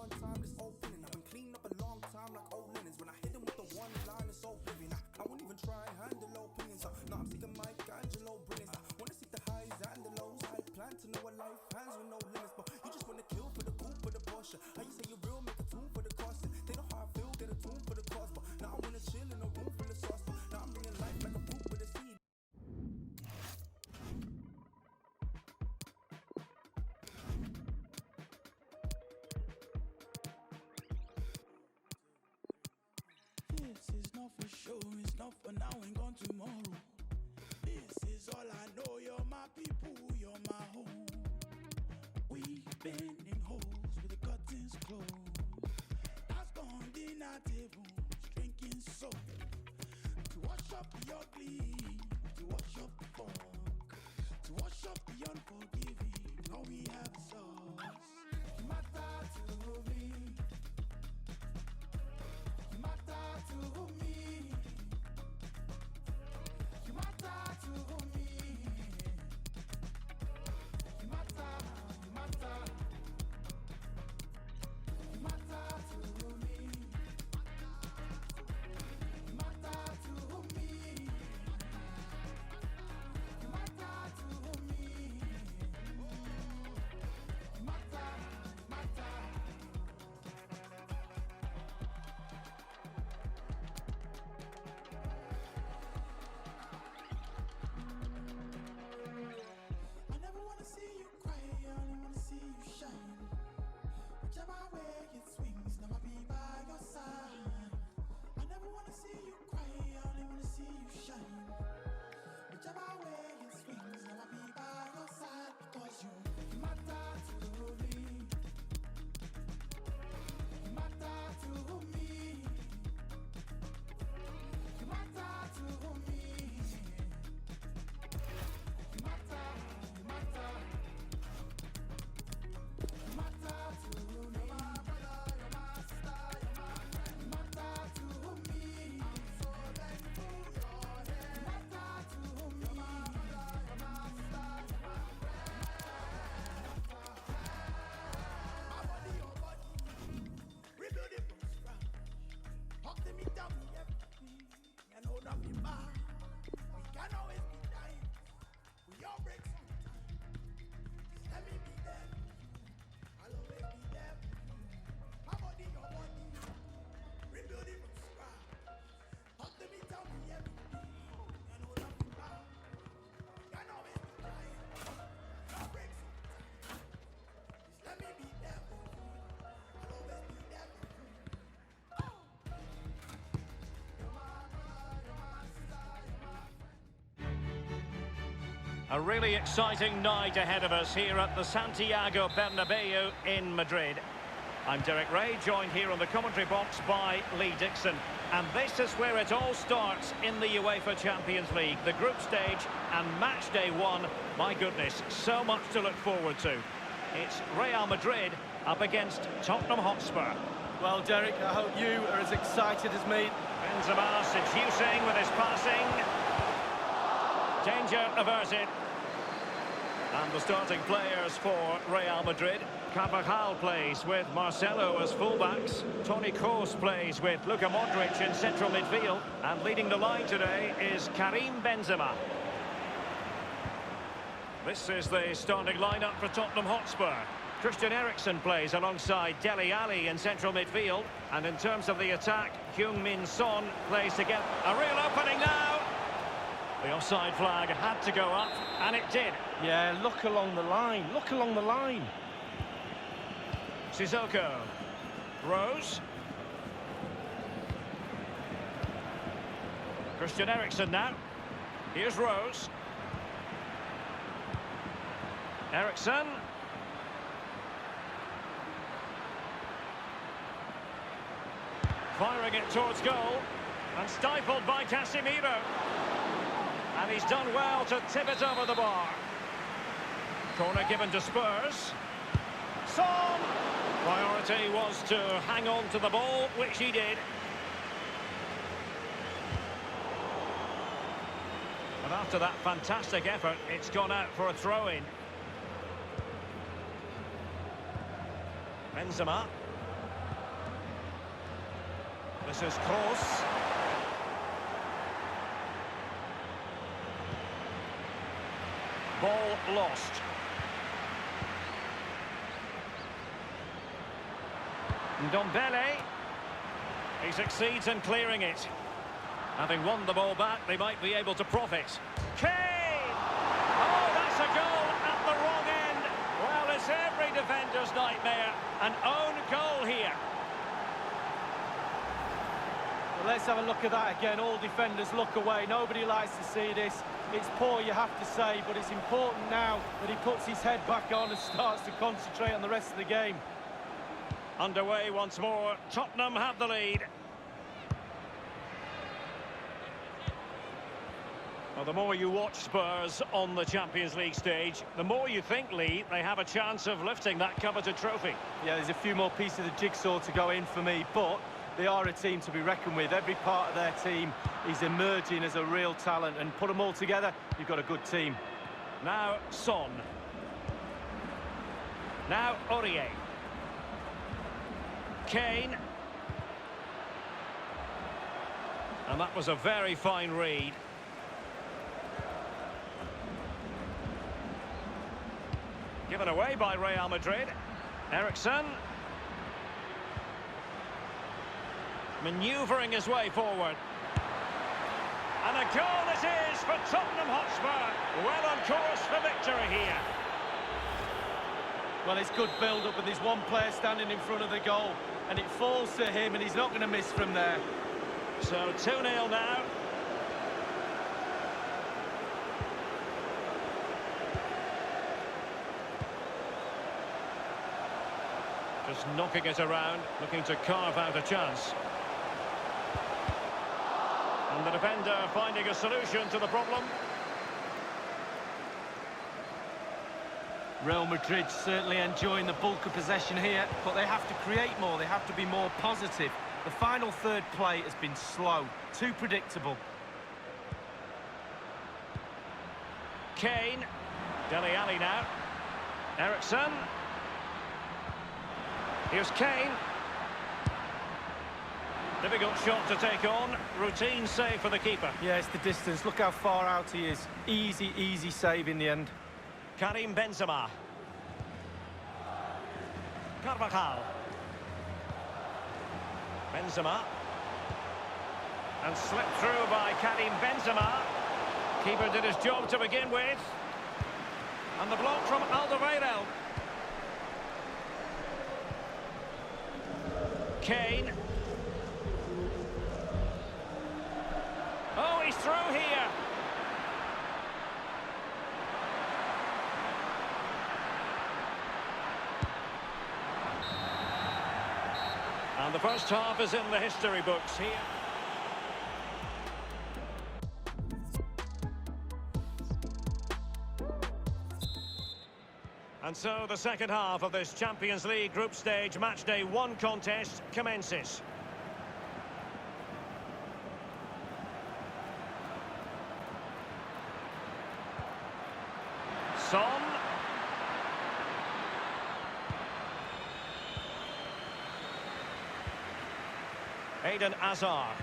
one time, this opening. I've been cleaning up a long time like old linens. When I hit him with the one line, it's so vivid. I won't even try and handle opinions. Now I'm sick of Mike Angelo brilliance. I wanna see the highs and the lows. I plan to know a life hands with no limits, but you just wanna kill for the coup for the Porsche. How you say you're real, make a tune for the cost. They know how I feel, get a tune for the cause. But now I wanna chill in a room full of sauce. Now I'm bringing life like a fruit with a seed. This is not for sure, it's not for now and gone tomorrow. This is all I know, you're my people, you're my home. We've been in holes with the curtains closed. That's gone dinner tables, drinking soap. To wash up the ugly, to wash up the funk, to wash up the unforgiving, all we have is us. You matter to me. You matter to me. You matter to me. You matter, you matter. You matter to me. You matter to me. You matter to me. You matter, matter. I never wanna see you cry, I only wanna see you shine. Whichever way it swings, never be by your side. I never wanna see you cry, I only wanna see you shine. Whichever way it swings, never be by your side. Because you matter to me. You matter to me. You matter to me. You matter, you matter. You matter to me. You're my brother, you're my sister, you're my friend. You matter to me. I'm so thankful you're here. You matter to me. You're my brother, you're my sister, you're my friend. My body, your body. Rebuild it from scratch. Hug me, tell me everything. You know nothing bad. We can always be dying. We all break sometimes. Just let me be there. I'll always be there. My body, your body. Rebuild it from scratch. Hug me, tell me everything. You know nothing bad. We can always be dying. We all break sometimes. Just let me be there for you. I'll always be there for you. You're my brother, you're my sister, you're my A really exciting night ahead of us here at the Santiago Bernabeu in Madrid. I'm Derek Ray, joined here on the commentary box by Lee Dixon. And this is where it all starts in the UEFA Champions League. The group stage and match day one. My goodness, so much to look forward to. It's Real Madrid up against Tottenham Hotspur. Well, Derek, I hope you are as excited as me. Benzema seducing with his passing. Danger averted. And the starting players for Real Madrid. Carvajal plays with Marcelo as fullbacks. Toni Kroos plays with Luka Modric in central midfield. And leading the line today is Karim Benzema. This is the starting lineup for Tottenham Hotspur. Christian Eriksen plays alongside Dele Alli in central midfield. And in terms of the attack, Heung-min Son plays together. A real opening now. The offside flag had to go up, and it did. Yeah, look along the line. Look along the line. Sissoko. Rose. Christian Eriksen now. Here's Rose. Eriksen. Firing it towards goal. And stifled by Casemiro. And he's done well to tip it over the bar. Corner given to Spurs. Son! Priority was to hang on to the ball, which he did. And after that fantastic effort, it's gone out for a throw-in. Benzema. This is close. Ball lost. Ndombele. He succeeds in clearing it. Having won the ball back, they might be able to profit. Kane! Oh, that's a goal at the wrong end. Well, it's every defender's nightmare. An own goal here. Well, let's have a look at that again. All defenders look away. Nobody likes to see this. It's poor, you have to say, but it's important now that he puts his head back on and starts to concentrate on the rest of the game. Underway once more. Tottenham have the lead. Well, the more you watch Spurs on the Champions League stage, the more you think, Lee, they have a chance of lifting that coveted trophy. Yeah, there's a few more pieces of the jigsaw to go in for me, but they are a team to be reckoned with. Every part of their team is emerging as a real talent, and put them all together, you've got a good team. Now Son. Now Aurier. Kane. And that was a very fine read. Given away by Real Madrid. Eriksen. Manoeuvring his way forward. And a goal it is for Tottenham Hotspur. Well on course for victory here. Well, it's good build-up, and there's one player standing in front of the goal, and it falls to him, and he's not going to miss from there. So 2-0 now. Just knocking it around, looking to carve out a chance. And the defender finding a solution to the problem. Real Madrid certainly enjoying the bulk of possession here, but they have to create more, they have to be more positive. The final third play has been slow, too predictable. Kane. Dele Alli now. Eriksen. Here's Kane. Difficult shot to take on. Routine save for the keeper. Yeah, it's the distance. Look how far out he is. Easy, easy save in the end. Karim Benzema. Carvajal. Benzema. And slipped through by Karim Benzema. Keeper did his job to begin with. And the block from Alderweireld. Kane. Oh, he's through here. And the first half is in the history books here. And so the second half of this Champions League group stage matchday 1 contest commences. Son. Eden Hazard.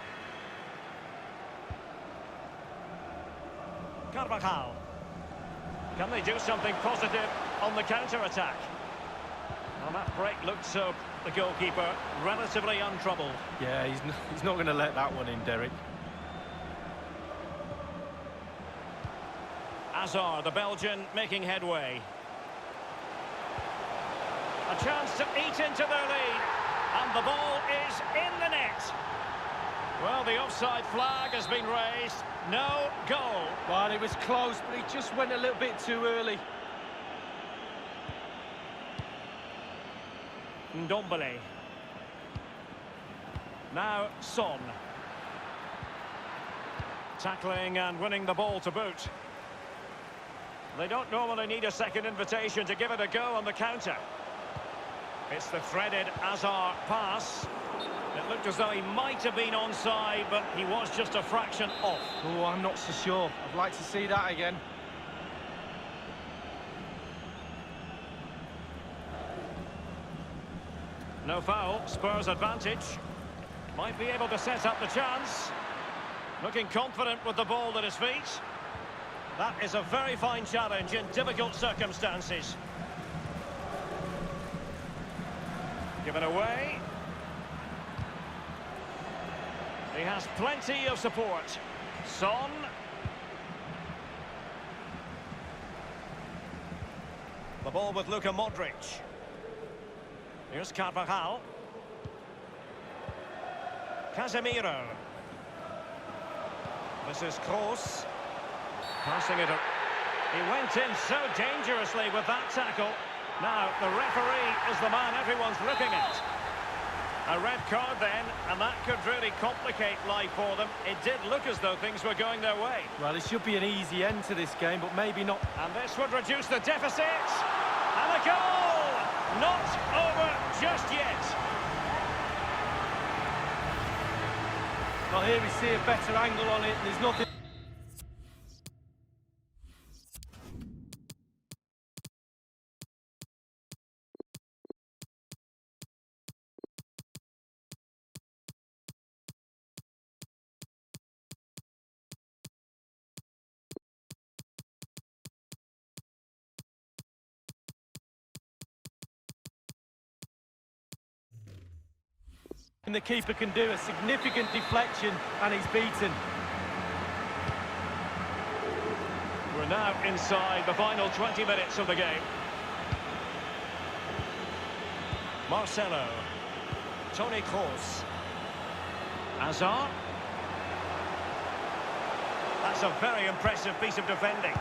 Carvajal. Can they do something positive on the counter-attack? Well, that break looked so, the goalkeeper, relatively untroubled. Yeah, he's not going to let that one in, Derek. Hazard, the Belgian, making headway. A chance to eat into their lead. And the ball is in the net. Well, the offside flag has been raised. No goal. Well, it was close, but he just went a little bit too early. Ndombele. Now Son. Tackling and winning the ball to boot. They don't normally need a second invitation to give it a go on the counter. It's the threaded Hazard pass. It looked as though he might have been onside, but he was just a fraction off. Oh, I'm not so sure. I'd like to see that again. No foul, Spurs advantage. Might be able to set up the chance. Looking confident with the ball at his feet. That is a very fine challenge in difficult circumstances. Given away. He has plenty of support. Son. The ball with Luka Modric. Here's Carvajal. Casemiro. This is Kroos. Passing it up. He went in so dangerously with that tackle. Now, the referee is the man everyone's looking at. A red card then, and that could really complicate life for them. It did look as though things were going their way. Well, it should be an easy end to this game, but maybe not. And this would reduce the deficit. And a goal! Not over just yet. Well, here we see a better angle on it. There's nothing... the keeper can do a significant deflection, and he's beaten. We're now inside the final 20 minutes of the game. Marcelo. Toni Kroos. Hazard. That's a very impressive piece of defending.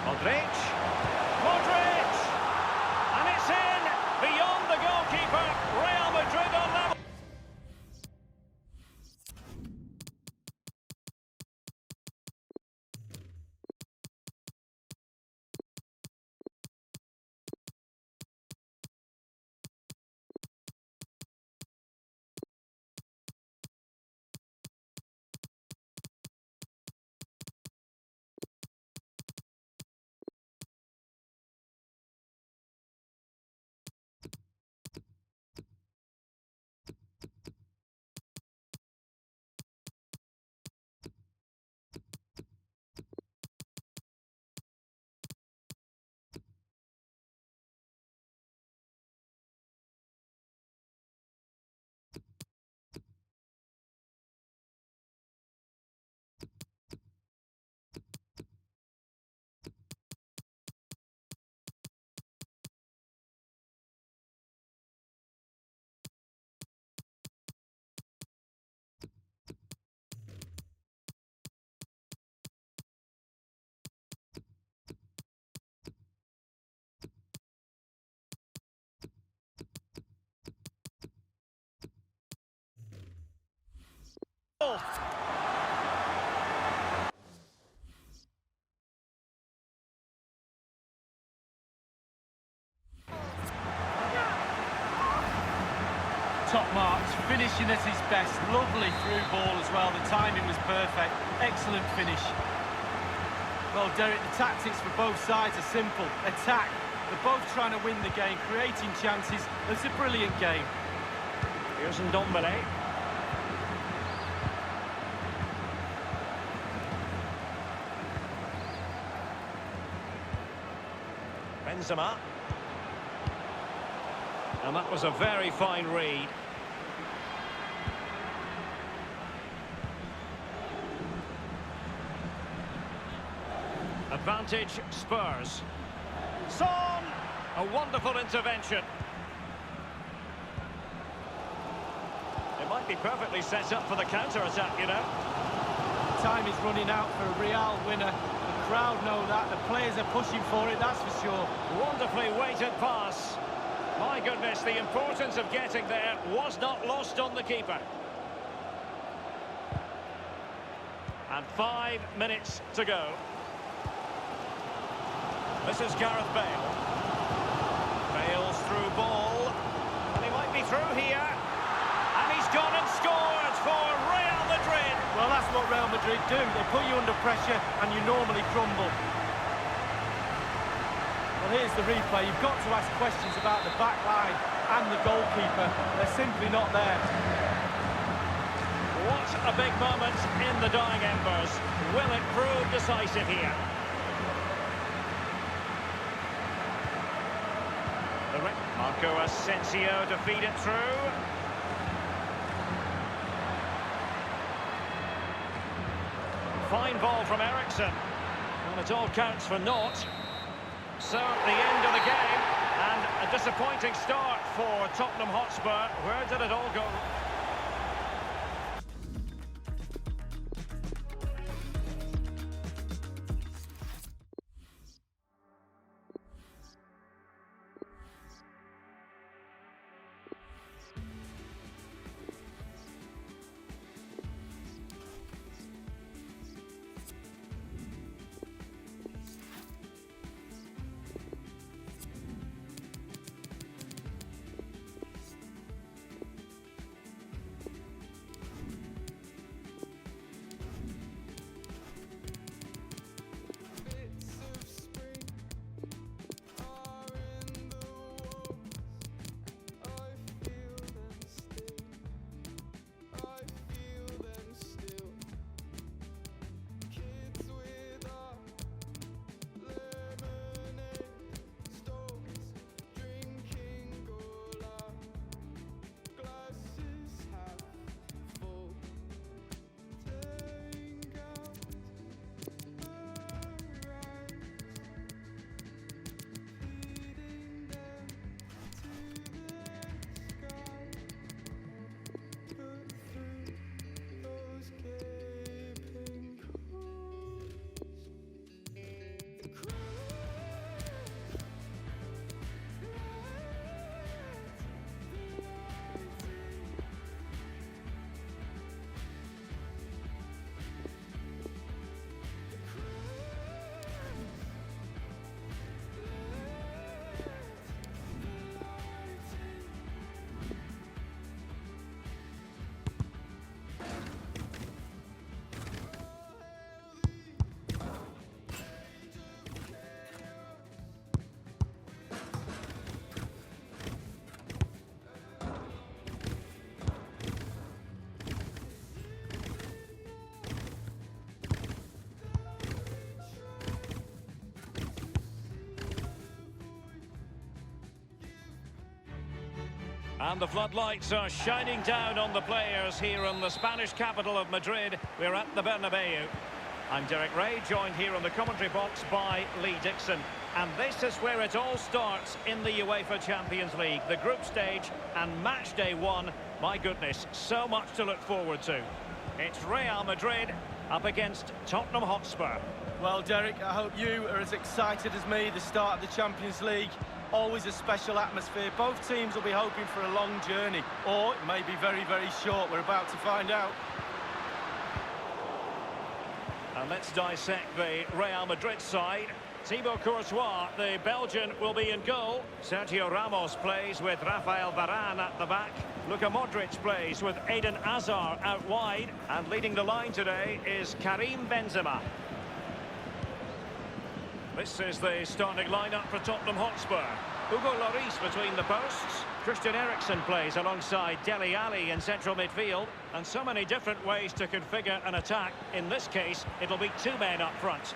Modric. Modric! And it's in! Beyond the goalkeeper. Real Madrid on level. Top marks, finishing at his best. Lovely through ball as well. The timing was perfect. Excellent finish. Well, Derek, the tactics for both sides are simple. Attack. They're both trying to win the game, creating chances. It's a brilliant game. Here's Ndombele. Benzema. And that was a very fine read. Advantage Spurs. Son! A wonderful intervention. It might be perfectly set up for the counter-attack, you know. Time is running out for a Real winner. The crowd know that. The players are pushing for it, that's for sure. Wonderfully weighted pass. My goodness, the importance of getting there was not lost on the keeper. And 5 minutes to go. This is Gareth Bale. Bale's through ball. And he might be through here. And he's gone and scored for Real Madrid. Well, that's what Real Madrid do. They put you under pressure and you normally crumble. Well, here's the replay. You've got to ask questions about the back line and the goalkeeper. They're simply not there. What a big moment in the dying embers. Will it prove decisive here? Marco Asensio to feed it through. Fine ball from Ericsson. Well, it all counts for naught. So, the end of the game, and a disappointing start for Tottenham Hotspur. Where did it all go? And the floodlights are shining down on the players here in the Spanish capital of Madrid. We're at the Bernabeu. I'm Derek Ray, joined here on the commentary box by Lee Dixon. And this is where it all starts in the UEFA Champions League. The group stage and match day one. My goodness, so much to look forward to. It's Real Madrid up against Tottenham Hotspur. Well, Derek, I hope you are as excited as me. The start of the Champions League, always a special atmosphere. Both teams will be hoping for a long journey, or it may be very, very short. We're about to find out. And let's dissect the Real Madrid side. Thibaut Courtois, the Belgian, will be in goal. Sergio Ramos plays with Rafael Varane at the back. Luka Modric plays with Eden Hazard out wide. And leading the line today is Karim Benzema. This is the starting lineup for Tottenham Hotspur. Hugo Lloris between the posts. Christian Eriksen plays alongside Dele Alli in central midfield. And so many different ways to configure an attack. In this case, it'll be two men up front.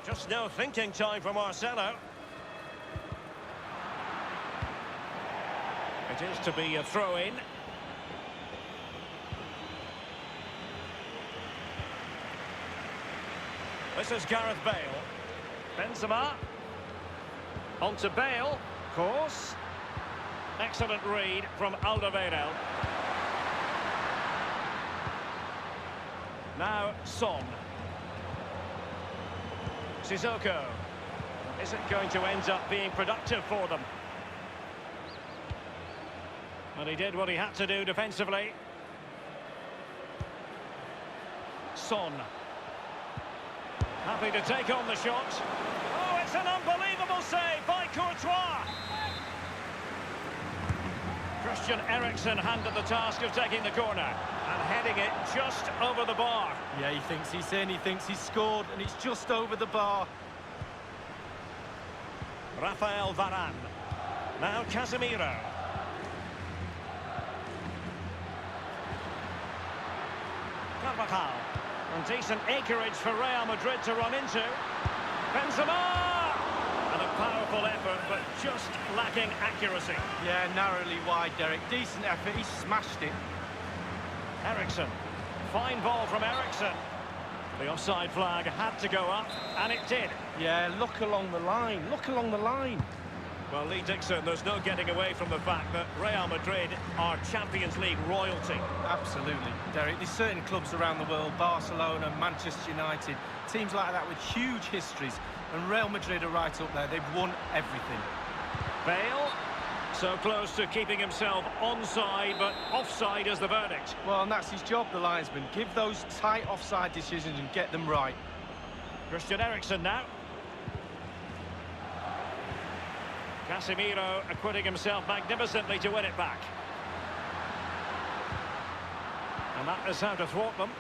Just no thinking time for Marcelo. It is to be a throw-in. This is Gareth Bale. Benzema. On to Bale. Of course. Excellent read from Alderweireld. Now Son. Sissoko. Is it going to end up being productive for them? Well, he did what he had to do defensively. Son. Happy to take on the shot. Oh, it's an unbelievable save by Courtois. Christian Eriksen handed the task of taking the corner and heading it just over the bar. Yeah, he thinks he's in, he thinks he's scored, and it's just over the bar. Rafael Varane. Now Casemiro. Carvajal. And decent acreage for Real Madrid to run into. Benzema! And a powerful effort, but just lacking accuracy. Yeah, narrowly wide, Derek. Decent effort, he smashed it. Eriksen. Fine ball from Eriksen. The offside flag had to go up, and it did. Yeah, look along the line, look along the line. Well, Lee Dixon, there's no getting away from the fact that Real Madrid are Champions League royalty. Absolutely, Derek. There's certain clubs around the world, Barcelona, Manchester United, teams like that with huge histories, and Real Madrid are right up there. They've won everything. Bale, so close to keeping himself onside, but offside is the verdict. Well, and that's his job, the linesman. Give those tight offside decisions and get them right. Christian Eriksen now. Casemiro acquitting himself magnificently to win it back. And that is how to thwart them.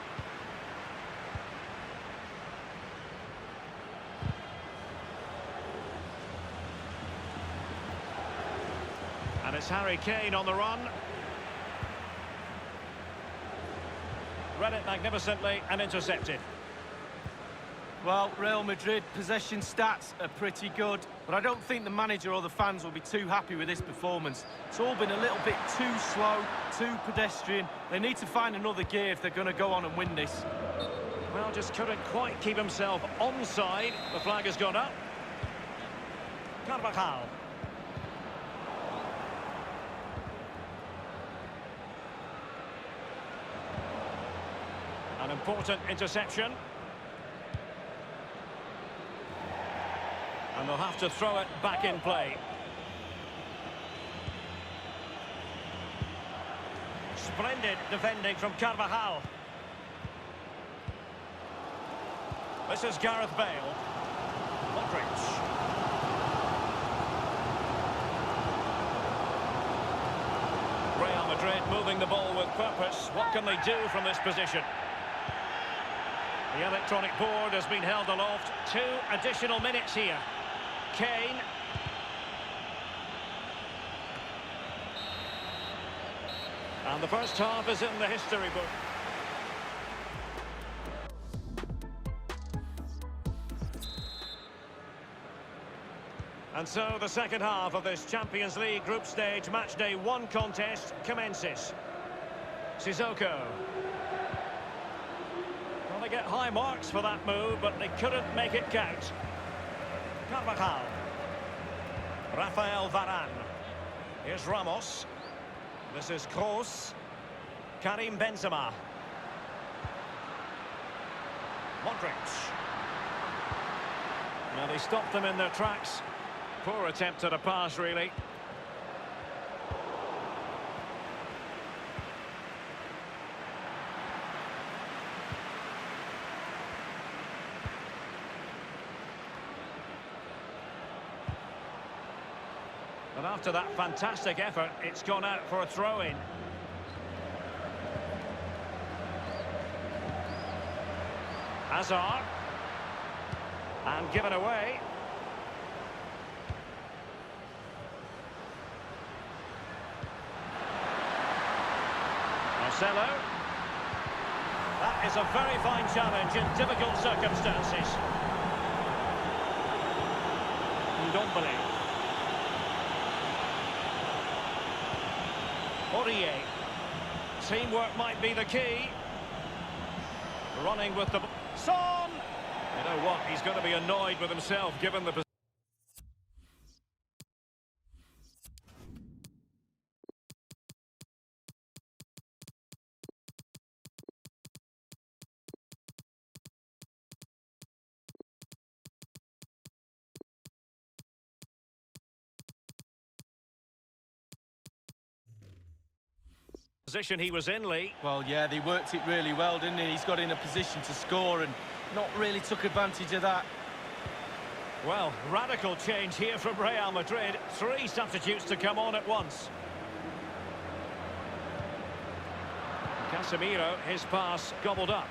And it's Harry Kane on the run. Read it magnificently and intercepted. Well, Real Madrid possession stats are pretty good, but I don't think the manager or the fans will be too happy with this performance. It's all been a little bit too slow, too pedestrian. They need to find another gear if they're going to go on and win this. Well, just couldn't quite keep himself onside. The flag has gone up. Carvajal. An important interception. And they'll have to throw it back in play. Splendid defending from Carvajal. This is Gareth Bale. Modric. Real Madrid moving the ball with purpose. What can they do from this position? The electronic board has been held aloft. 2 additional minutes here. Kane. And the first half is in the history book. And so the second half of this Champions League group stage match day 1 contest commences. Sissoko. Well, they get high marks for that move, but they couldn't make it count. Carvajal. Rafael Varane. Here's Ramos. This is Kroos. Karim Benzema. Modric. Now they stopped them in their tracks. Poor attempt at a pass, really. And after that fantastic effort, it's gone out for a throw-in. Hazard. And given away. Marcelo. That is a very fine challenge in difficult circumstances. Ndombele. Aurier. Teamwork might be the key. Running with the... Son! You know what? He's going to be annoyed with himself given the position. Position he was in, Lee. Well, yeah, they worked it really well, didn't he? He's got in a position to score and not really took advantage of that. Well, radical change here from Real Madrid. 3 substitutes to come on at once. Casemiro, his pass gobbled up.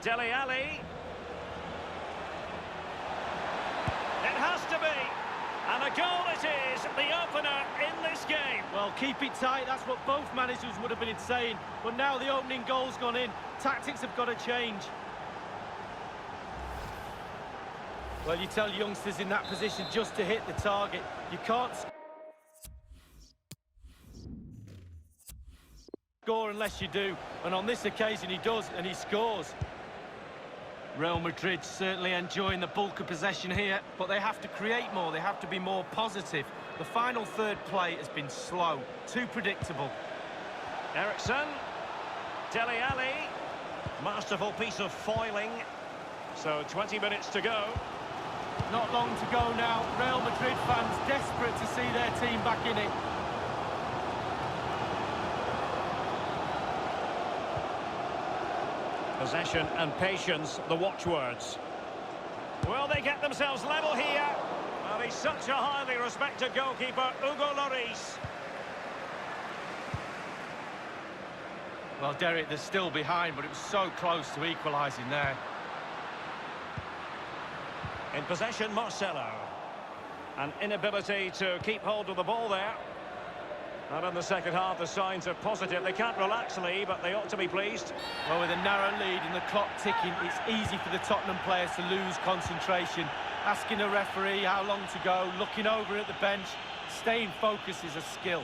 Dele Alli. It has to be. And a goal it is, the opener in this game. Well, keep it tight, that's what both managers would have been saying. But now the opening goal's gone in. Tactics have got to change. Well, you tell youngsters in that position just to hit the target. You can't score unless you do. And on this occasion he does, and he scores. Real Madrid certainly enjoying the bulk of possession here, but they have to create more, they have to be more positive. The final third play has been slow, too predictable. Ericsson, Dele Alli, masterful piece of foiling. So 20 minutes to go. Not long to go now. Real Madrid fans desperate to see their team back in it. Possession and patience, the watchwords. Will they get themselves level here? Well, he's such a highly respected goalkeeper, Hugo Lloris. Well, Derek, they're still behind, but it was so close to equalising there. In possession, Marcelo. An inability to keep hold of the ball there. And in the second half, the signs are positive. They can't relax, Lee, but they ought to be pleased. Well, with a narrow lead and the clock ticking, it's easy for the Tottenham players to lose concentration. Asking the referee how long to go, looking over at the bench. Staying focused is a skill.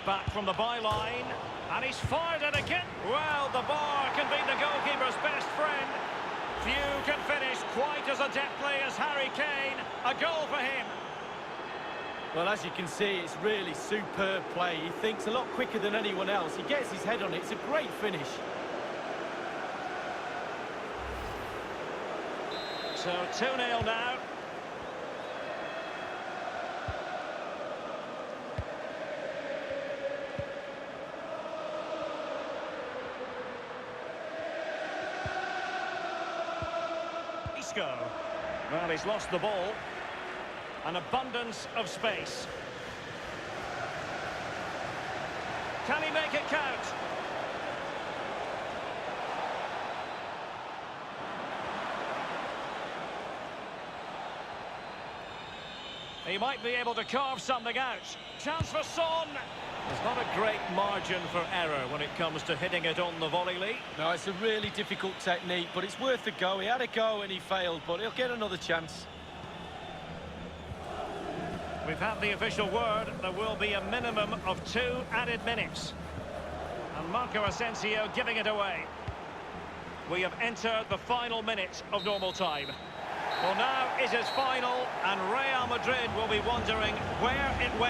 Back from the byline, and he's fired it again. Well, the bar can be the goalkeeper's best friend. Few can finish quite as adeptly as Harry Kane. A goal for him. Well, as you can see, it's really superb play. He thinks a lot quicker than anyone else. He gets his head on it. It's a great finish. So 2-0 now. Isco. Well, he's lost the ball. An abundance of space. Can he make it count? He might be able to carve something out. Chance for Son. There's not a great margin for error when it comes to hitting it on the volley, Lee. No, it's a really difficult technique, but it's worth a go. He had a go and he failed, but he'll get another chance. We've had the official word. There will be a minimum of 2 added minutes. And Marco Asensio giving it away. We have entered the final minute of normal time. Well, now it is final, and Real Madrid will be wondering where it went.